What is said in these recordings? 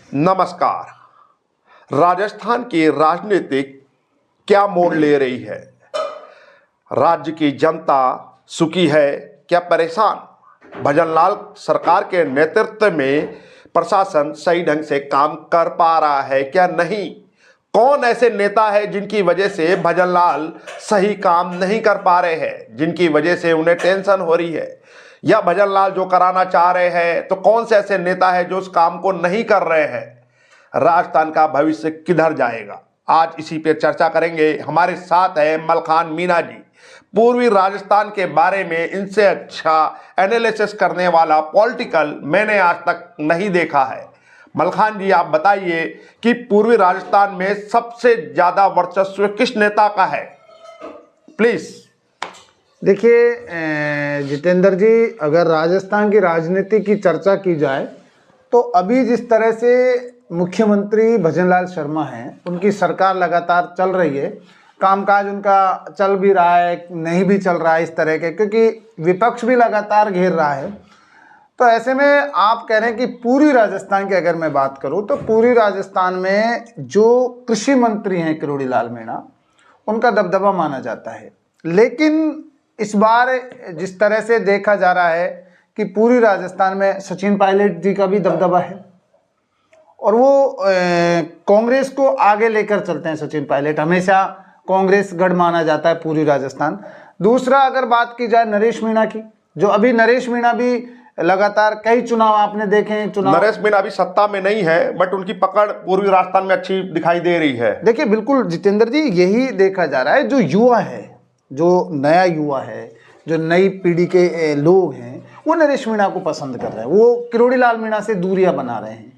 नमस्कार। राजस्थान की राजनीति क्या मोड़ ले रही है? राज्य की जनता सुखी है क्या परेशान? भजनलाल सरकार के नेतृत्व में प्रशासन सही ढंग से काम कर पा रहा है क्या नहीं? कौन ऐसे नेता है जिनकी वजह से भजनलाल सही काम नहीं कर पा रहे हैं, जिनकी वजह से उन्हें टेंशन हो रही है? या भजनलाल जो कराना चाह रहे हैं तो कौन से ऐसे नेता है जो उस काम को नहीं कर रहे हैं? राजस्थान का भविष्य किधर जाएगा, आज इसी पे चर्चा करेंगे। हमारे साथ है मलखान मीणा जी, पूर्वी राजस्थान के बारे में इनसे अच्छा एनालिसिस करने वाला पॉलिटिकल मैंने आज तक नहीं देखा है। मलखान जी, आप बताइए कि पूर्वी राजस्थान में सबसे ज्यादा वर्चस्व किस नेता का है, प्लीज। देखिए जितेंद्र जी, अगर राजस्थान की राजनीति की चर्चा की जाए तो अभी जिस तरह से मुख्यमंत्री भजनलाल शर्मा हैं, उनकी सरकार लगातार चल रही है, कामकाज उनका चल भी रहा है, नहीं भी चल रहा है इस तरह के, क्योंकि विपक्ष भी लगातार घेर रहा है। तो ऐसे में आप कह रहे हैं कि पूरी राजस्थान की अगर मैं बात करूं तो पूरी राजस्थान में जो कृषि मंत्री हैं किरोड़ी लाल मीणा, उनका दबदबा माना जाता है। लेकिन इस बार जिस तरह से देखा जा रहा है कि पूरी राजस्थान में सचिन पायलट जी का भी दबदबा है और वो कांग्रेस को आगे लेकर चलते हैं। सचिन पायलट हमेशा कांग्रेस गढ़ माना जाता है पूरी राजस्थान। दूसरा अगर बात की जाए नरेश मीणा की, जो अभी नरेश मीणा भी लगातार कई चुनाव आपने देखे हैं। नरेश मीणा अभी सत्ता में नहीं है, बट उनकी पकड़ पूर्वी राजस्थान में अच्छी दिखाई दे रही है। देखिए बिल्कुल जितेंद्र जी, यही देखा जा रहा है, जो युवा है, जो नया युवा है, जो नई पीढ़ी के लोग हैं, वो नरेश मीणा को पसंद कर रहे हैं, वो किरोड़ी लाल मीणा से दूरियां बना रहे हैं।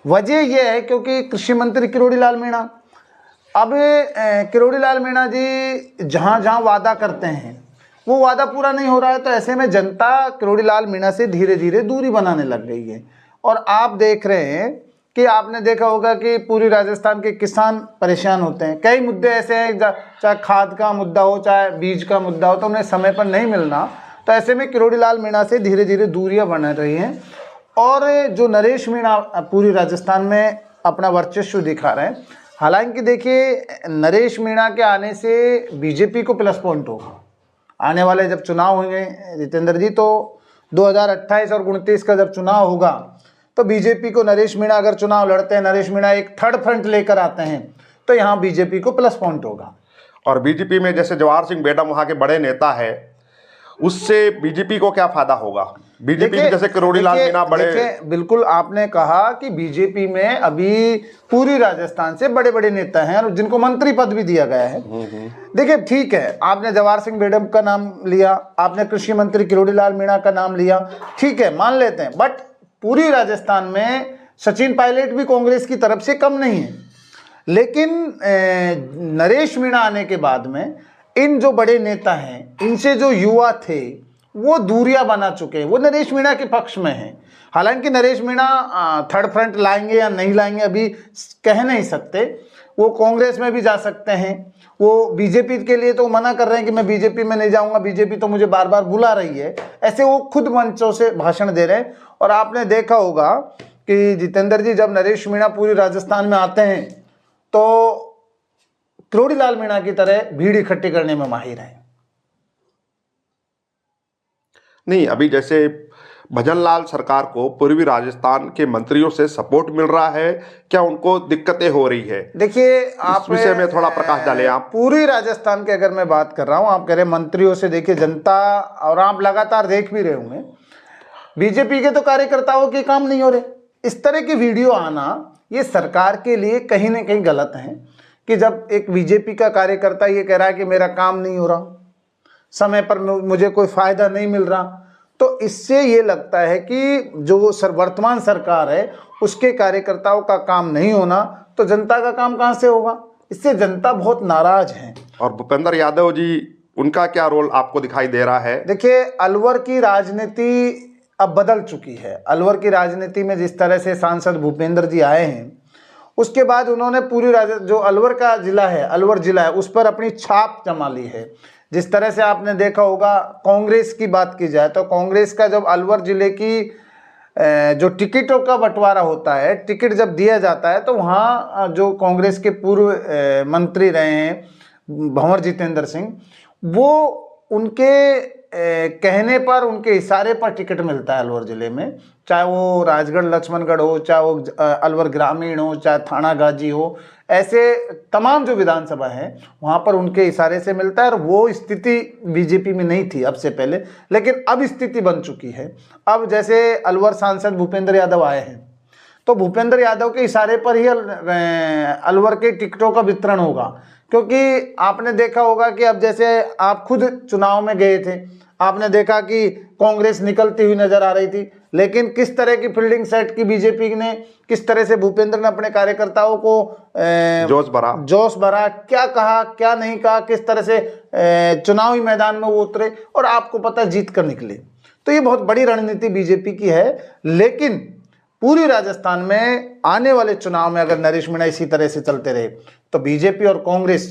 वजह यह है क्योंकि कृषि मंत्री किरोड़ी लाल मीणा, अब किरोड़ी लाल मीणा जी जहाँ जहाँ वादा करते हैं वो वादा पूरा नहीं हो रहा है, तो ऐसे में जनता किरोड़ी लाल मीणा से धीरे धीरे दूरी बनाने लग गई है। और आप देख रहे हैं कि आपने देखा होगा कि पूरी राजस्थान के किसान परेशान होते हैं। कई मुद्दे ऐसे हैं, चाहे खाद का मुद्दा हो, चाहे बीज का मुद्दा हो, तो उन्हें समय पर नहीं मिलना, तो ऐसे में किरोड़ी लाल मीणा से धीरे धीरे दूरियां बन रही हैं। और जो नरेश मीणा पूरी राजस्थान में अपना वर्चस्व दिखा रहे हैं। हालांकि देखिए, नरेश मीणा के आने से बीजेपी को प्लस पॉइंट होगा। आने वाले जब चुनाव होंगे जितेंद्र जी, तो 2028 और 29 का जब चुनाव होगा तो बीजेपी को नरेश मीणा अगर चुनाव लड़ते हैं, नरेश मीणा एक थर्ड फ्रंट लेकर आते हैं, तो यहाँ बीजेपी को प्लस पॉइंट होगा। और बीजेपी में जैसे जवाहर सिंह बेडम वहाँ के बड़े नेता है, उससे बीजेपी को क्या फायदा होगा? बीजेपी में जैसे किरोड़ी लाल मीणा बड़े, बिल्कुल आपने कहा कि बीजेपी में अभी पूरी राजस्थान से बड़े बड़े नेता हैं और जिनको मंत्री पद भी दिया गया है। देखिए ठीक है, आपने जवाहर सिंह बेडम का नाम लिया, आपने कृषि मंत्री किरोड़ी लाल मीणा का नाम लिया, ठीक है, मान लेते हैं, बट पूरी राजस्थान में सचिन पायलट भी कांग्रेस की तरफ से कम नहीं है। लेकिन नरेश मीणा आने के बाद में इन जो बड़े नेता हैं, इनसे जो युवा थे वो दूरियां बना चुके हैं, वो नरेश मीणा के पक्ष में हैं। हालांकि नरेश मीणा थर्ड फ्रंट लाएंगे या नहीं लाएंगे अभी कह नहीं सकते, वो कांग्रेस में भी जा सकते हैं। वो बीजेपी के लिए तो मना कर रहे हैं कि मैं बीजेपी में नहीं जाऊंगा, बीजेपी तो मुझे बार बार बुला रही है, ऐसे वो खुद मंचों से भाषण दे रहे हैं। और आपने देखा होगा कि जितेंद्र जी, जब नरेश मीणा पूरी राजस्थान में आते हैं तो किरोड़ी लाल मीणा की तरह भीड़ इकट्ठी करने में माहिर है। नहीं, अभी जैसे भजनलाल सरकार को पूर्वी राजस्थान के मंत्रियों से सपोर्ट मिल रहा है, क्या उनको दिक्कतें हो रही है? देखिए आप इस विषय में थोड़ा प्रकाश डालें आप। पूरी राजस्थान के अगर मैं बात कर रहा हूं, आप कह रहे मंत्रियों से, देखिए जनता, और आप लगातार देख भी रहे होंगे, बीजेपी के तो कार्यकर्ताओं के काम नहीं हो रहे। इस तरह की वीडियो आना ये सरकार के लिए कहीं ना कहीं गलत है कि जब एक बीजेपी का कार्यकर्ता ये कह रहा है कि मेरा काम नहीं हो रहा, समय पर मुझे कोई फायदा नहीं मिल रहा, तो इससे ये लगता है कि जो वर्तमान सरकार है उसके कार्यकर्ताओं का काम नहीं होना, तो जनता का काम कहां से होगा? इससे जनता बहुत नाराज है। और भूपेंद्र यादव जी, उनका क्या रोल आपको दिखाई दे रहा है? देखिए, अलवर की राजनीति अब बदल चुकी है। अलवर की राजनीति में जिस तरह से सांसद भूपेंद्र जी आए हैं, उसके बाद उन्होंने पूरी जो अलवर का जिला है, अलवर जिला है, उस पर अपनी छाप जमा ली है। जिस तरह से आपने देखा होगा, कांग्रेस की बात की जाए तो कांग्रेस का जब अलवर जिले की जो टिकटों का बंटवारा होता है, टिकट जब दिया जाता है तो वहाँ जो कांग्रेस के पूर्व मंत्री रहे हैं भंवर जितेंद्र सिंह, वो उनके कहने पर, उनके इशारे पर टिकट मिलता है अलवर ज़िले में, चाहे वो राजगढ़ लक्ष्मणगढ़ हो, चाहे वो अलवर ग्रामीण हो, चाहे थाना गाजी हो, ऐसे तमाम जो विधानसभा है वहाँ पर उनके इशारे से मिलता है। और वो स्थिति बीजेपी में नहीं थी अब से पहले, लेकिन अब स्थिति बन चुकी है। अब जैसे अलवर सांसद भूपेंद्र यादव आए हैं तो भूपेंद्र यादव के इशारे पर ही अलवर के टिकटों का वितरण होगा, क्योंकि आपने देखा होगा कि अब जैसे आप खुद चुनाव में गए थे, आपने देखा कि कांग्रेस निकलती हुई नजर आ रही थी, लेकिन किस तरह की फील्डिंग सेट की बीजेपी ने, किस तरह से भूपेंद्र ने अपने कार्यकर्ताओं को जोश भरा, क्या कहा क्या नहीं कहा, किस तरह से चुनावी मैदान में वो उतरे और आपको पता जीत कर निकले। तो ये बहुत बड़ी रणनीति बीजेपी की है। लेकिन पूरी राजस्थान में आने वाले चुनाव में अगर नरेश मीणा इसी तरह से चलते रहे तो बीजेपी और कांग्रेस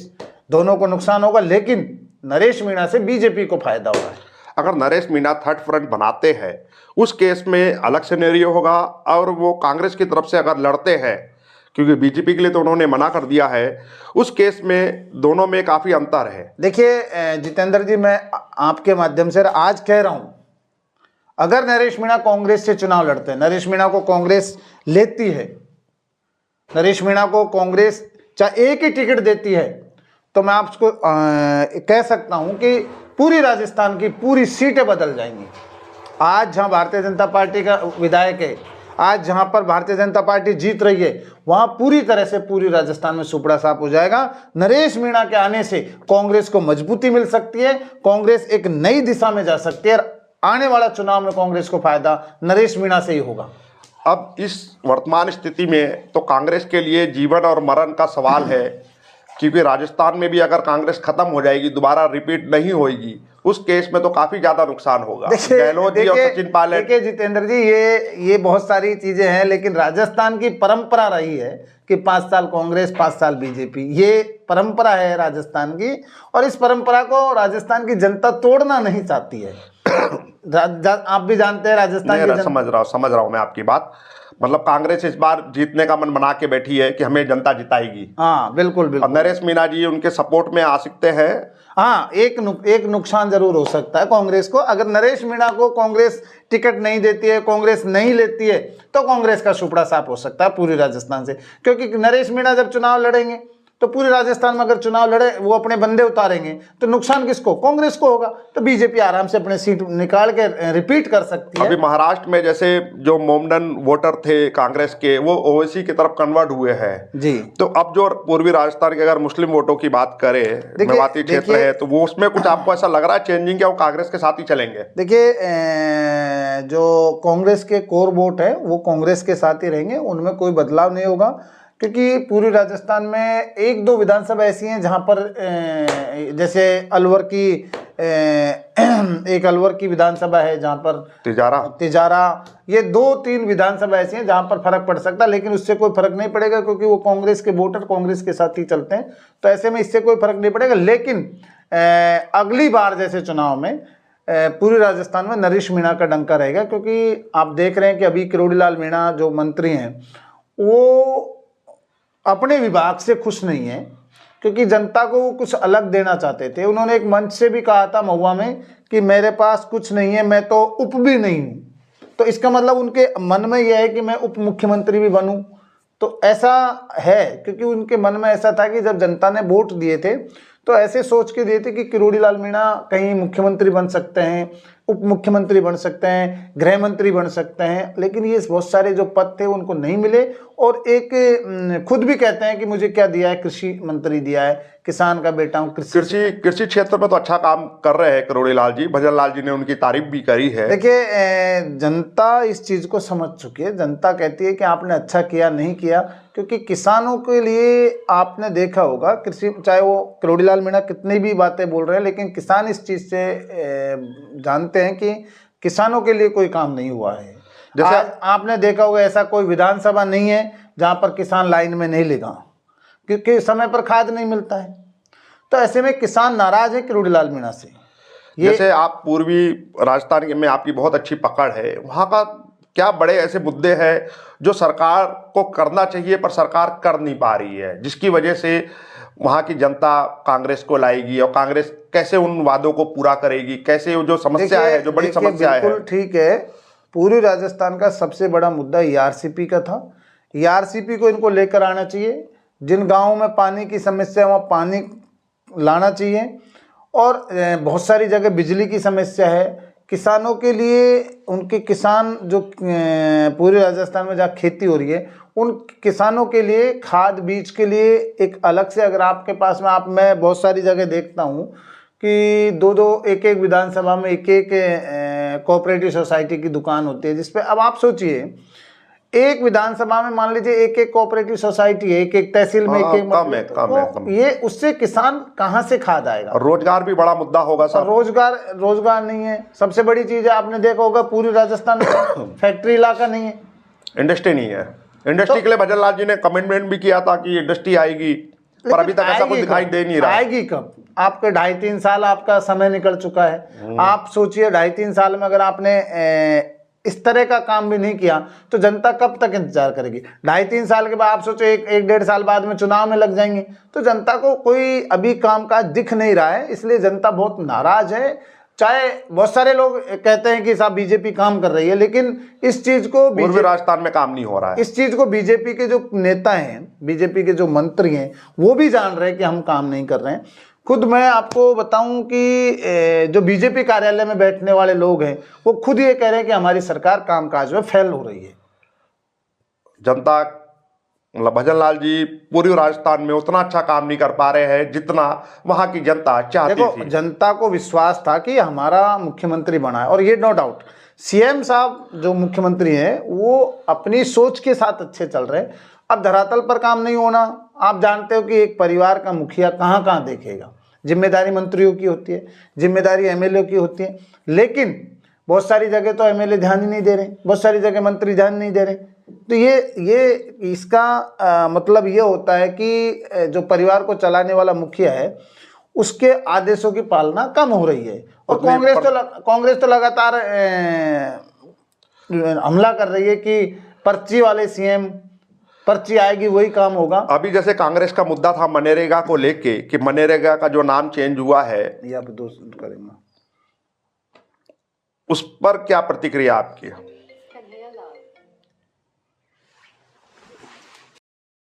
दोनों को नुकसान होगा, लेकिन नरेश मीणा से बीजेपी को फायदा होगा। अगर नरेश मीणा थर्ड फ्रंट बनाते हैं उस केस में अलग सिनेरियो होगा, और वो कांग्रेस की तरफ से अगर लड़ते हैं, क्योंकि बीजेपी के लिए तो उन्होंने मना कर दिया है, उस केस में दोनों में काफ़ी अंतर है। देखिए जितेंद्र जी, मैं आपके माध्यम से आज कह रहा हूं, अगर नरेश मीणा कांग्रेस से चुनाव लड़ते हैं, नरेश मीणा को कांग्रेस लेती है, नरेश मीणा को कांग्रेस चाहे एक ही टिकट देती है, तो मैं आपको कह सकता हूं कि पूरी राजस्थान की पूरी सीटें बदल जाएंगी। आज जहां भारतीय जनता पार्टी का विधायक है, आज जहां पर भारतीय जनता पार्टी जीत रही है, वहां पूरी तरह से पूरी राजस्थान में सुपड़ा साफ हो जाएगा। नरेश मीणा के आने से कांग्रेस को मजबूती मिल सकती है, कांग्रेस एक नई दिशा में जा सकती है। आने वाला चुनाव में कांग्रेस को फायदा नरेश मीणा से ही होगा। अब इस वर्तमान स्थिति में तो कांग्रेस के लिए जीवन और मरण का सवाल है, क्योंकि राजस्थान में भी अगर कांग्रेस खत्म हो जाएगी, दोबारा रिपीट नहीं होगी, उस केस में तो काफी ज्यादा नुकसान होगा। गहलोत जी और सचिन पायलट। देखिए जितेंद्र जी, ये बहुत सारी चीजें हैं, लेकिन राजस्थान की परंपरा रही है कि 5 साल कांग्रेस 5 साल बीजेपी, ये परंपरा है राजस्थान की, और इस परंपरा को राजस्थान की जनता तोड़ना नहीं चाहती है। आप भी जानते हैं राजस्थान की समझ रहा हूं मैं आपकी बात। मतलब कांग्रेस इस बार जीतने का मन बना के बैठी है कि हमें जनता जिताएगी। हाँ बिल्कुल बिल्कुल। और नरेश मीणा जी उनके सपोर्ट में आ सकते हैं। हाँ, एक नुकसान जरूर हो सकता है कांग्रेस को, अगर नरेश मीणा को कांग्रेस टिकट नहीं देती है, कांग्रेस नहीं लेती है, तो कांग्रेस का सुपड़ा साफ हो सकता है पूरी राजस्थान से। क्योंकि नरेश मीणा जब चुनाव लड़ेंगे तो पूरे राजस्थान में अगर चुनाव लड़े, वो अपने बंदे उतारेंगे, तो नुकसान किसको? कांग्रेस को होगा। तो बीजेपी आराम से अपने सीट निकाल के रिपीट कर सकती है। अभी महाराष्ट्र में जैसे जो मोमडन वोटर थे कांग्रेस के, वो ओवैसी की तरफ कन्वर्ट हुए हैं जी। तो अब जो पूर्वी राजस्थान के अगर मुस्लिम वोटों की बात करें, मेवाती क्षेत्र है, तो वो उसमें कुछ आपको ऐसा लग रहा है चेंजिंग, क्या वो कांग्रेस के साथ ही चलेंगे? देखिए जो कांग्रेस के कोर वोट है वो कांग्रेस के साथ ही रहेंगे, उनमें कोई बदलाव नहीं होगा। क्योंकि पूरी राजस्थान में 1-2 विधानसभा ऐसी हैं जहां पर जैसे अलवर की एक अलवर की विधानसभा है जहां पर तिजारा, ये 2-3 विधानसभा ऐसी हैं जहां पर फर्क पड़ सकता है, लेकिन उससे कोई फर्क नहीं पड़ेगा क्योंकि वो कांग्रेस के वोटर कांग्रेस के साथ ही चलते हैं। तो ऐसे में इससे कोई फर्क नहीं पड़ेगा। लेकिन अगली बार जैसे चुनाव में पूरी राजस्थान में नरेश मीणा का डंका रहेगा, क्योंकि आप देख रहे हैं कि अभी किरोड़ी लाल मीणा जो मंत्री हैं वो अपने विभाग से खुश नहीं है, क्योंकि जनता को वो कुछ अलग देना चाहते थे। उन्होंने एक मंच से भी कहा था महुआ में कि मेरे पास कुछ नहीं है, मैं तो उप भी नहीं हूँ। तो इसका मतलब उनके मन में यह है कि मैं उप मुख्यमंत्री भी बनूं। तो ऐसा है, क्योंकि उनके मन में ऐसा था कि जब जनता ने वोट दिए थे तो ऐसे सोच के दिए थे कि किरोड़ी लाल मीणा कहीं मुख्यमंत्री बन सकते हैं, उप मुख्यमंत्री बन सकते हैं, गृह मंत्री बन सकते हैं। लेकिन ये बहुत सारे जो पद थे उनको नहीं मिले, और एक खुद भी कहते हैं कि मुझे क्या दिया है, कृषि मंत्री दिया है, किसान का बेटा हूँ। कृषि क्षेत्र में तो अच्छा काम कर रहे हैं किरोड़ी लाल जी, भजन लाल जी ने उनकी तारीफ भी करी है। देखिए जनता इस चीज को समझ चुकी है। जनता कहती है कि आपने अच्छा किया नहीं किया, क्योंकि किसानों के लिए आपने देखा होगा कृषि, चाहे वो किरोड़ी लाल मीणा कितनी भी बातें बोल रहे हैं, लेकिन किसान इस चीज से जानते हैं कि किसानों के लिए कोई काम नहीं हुआ है। जैसे आपने देखा होगा ऐसा कोई विधानसभा नहीं है जहां पर किसान लाइन में नहीं लगा, क्योंकि समय पर खाद नहीं मिलता है। तो ऐसे में किसान नाराज है किरोड़ी लाल मीणा से। जैसे आप पूर्वी राजस्थान में आपकी बहुत अच्छी पकड़ है, वहाँ का क्या बड़े ऐसे मुद्दे हैं जो सरकार को करना चाहिए पर सरकार कर नहीं पा रही है, जिसकी वजह से वहाँ की जनता कांग्रेस को लाएगी, और कांग्रेस कैसे उन वादों को पूरा करेगी, कैसे वो जो समस्या है, जो बड़ी समस्या है। बिल्कुल ठीक है, पूर्वी राजस्थान का सबसे बड़ा मुद्दा ईआरसीपी का था। ईआरसीपी को इनको लेकर आना चाहिए। जिन गांवों में पानी की समस्या है वहाँ पानी लाना चाहिए, और बहुत सारी जगह बिजली की समस्या है। किसानों के लिए, उनके किसान जो पूरे राजस्थान में जहाँ खेती हो रही है, उन किसानों के लिए खाद बीज के लिए एक अलग से, अगर आपके पास में मैं बहुत सारी जगह देखता हूँ कि दो एक विधानसभा में एक कोऑपरेटिव सोसाइटी की दुकान होती है, जिसपे अब आप सोचिए एक विधानसभा में मान लीजिए एक कोऑपरेटिव सोसाइटी है, एक तहसील में कम है। ये उससे किसान कहाँ से खाद आएगा? रोजगार भी बड़ा मुद्दा होगा सर। रोजगार नहीं है। सबसे बड़ी चीज है, आपने देखा होगा पूरी राजस्थान में फैक्ट्री इलाका नहीं है, इंडस्ट्री नहीं है। इंडस्ट्री के लिए भजन लाल जी ने कमिटमेंट भी किया था कि इंडस्ट्री आएगी, पर अभी तक ऐसा कुछ दिखाई दे नहीं रहा। आएगी कब? आपके 2.5-3 साल आपका समय निकल चुका है। आप सोचिए 2.5-3 साल में अगर आपने इस तरह का काम भी नहीं किया तो जनता कब तक इंतजार करेगी? 2.5-3 साल के बाद आप सोचो 1-1.5 साल बाद में चुनाव में लग जाएंगे, तो जनता को कोई अभी काम काज दिख नहीं रहा है, इसलिए जनता बहुत नाराज है। चाहे बहुत सारे लोग कहते हैं कि साहब बीजेपी काम कर रही है, लेकिन इस चीज को पूर्वी राजस्थान में काम नहीं हो रहा है। इस चीज को बीजेपी के जो नेता हैं, बीजेपी के जो मंत्री हैं, वो भी जान रहे हैं कि हम काम नहीं कर रहे हैं। खुद मैं आपको बताऊं कि जो बीजेपी कार्यालय में बैठने वाले लोग हैं, वो खुद ये कह रहे हैं कि हमारी सरकार कामकाज में फेल हो रही है। जनता, मतलब भजन लाल जी पूर्वी राजस्थान में उतना अच्छा काम नहीं कर पा रहे हैं जितना वहां की जनता चाहती थी। देखो, जनता को विश्वास था कि हमारा मुख्यमंत्री बना है, और ये नो डाउट सीएम साहब जो मुख्यमंत्री हैं वो अपनी सोच के साथ अच्छे चल रहे हैं। अब धरातल पर काम नहीं होना, आप जानते हो कि एक परिवार का मुखिया कहाँ कहाँ देखेगा। जिम्मेदारी मंत्रियों की होती है, जिम्मेदारी एमएलए की होती है, लेकिन बहुत सारी जगह तो एमएलए ध्यान ही नहीं दे रहे, बहुत सारी जगह मंत्री ध्यान नहीं दे रहे। तो ये इसका मतलब ये होता है कि जो परिवार को चलाने वाला मुखिया है उसके आदेशों की पालना कम हो रही है। और कांग्रेस तो लगातार हमला कर रही है कि पर्ची वाले सीएम, पर्ची आएगी वही काम होगा। अभी जैसे कांग्रेस का मुद्दा था मनरेगा को लेके कि मनरेगा का जो नाम चेंज हुआ है, या दोस्त करेंगे, उस पर क्या प्रतिक्रिया आपकी?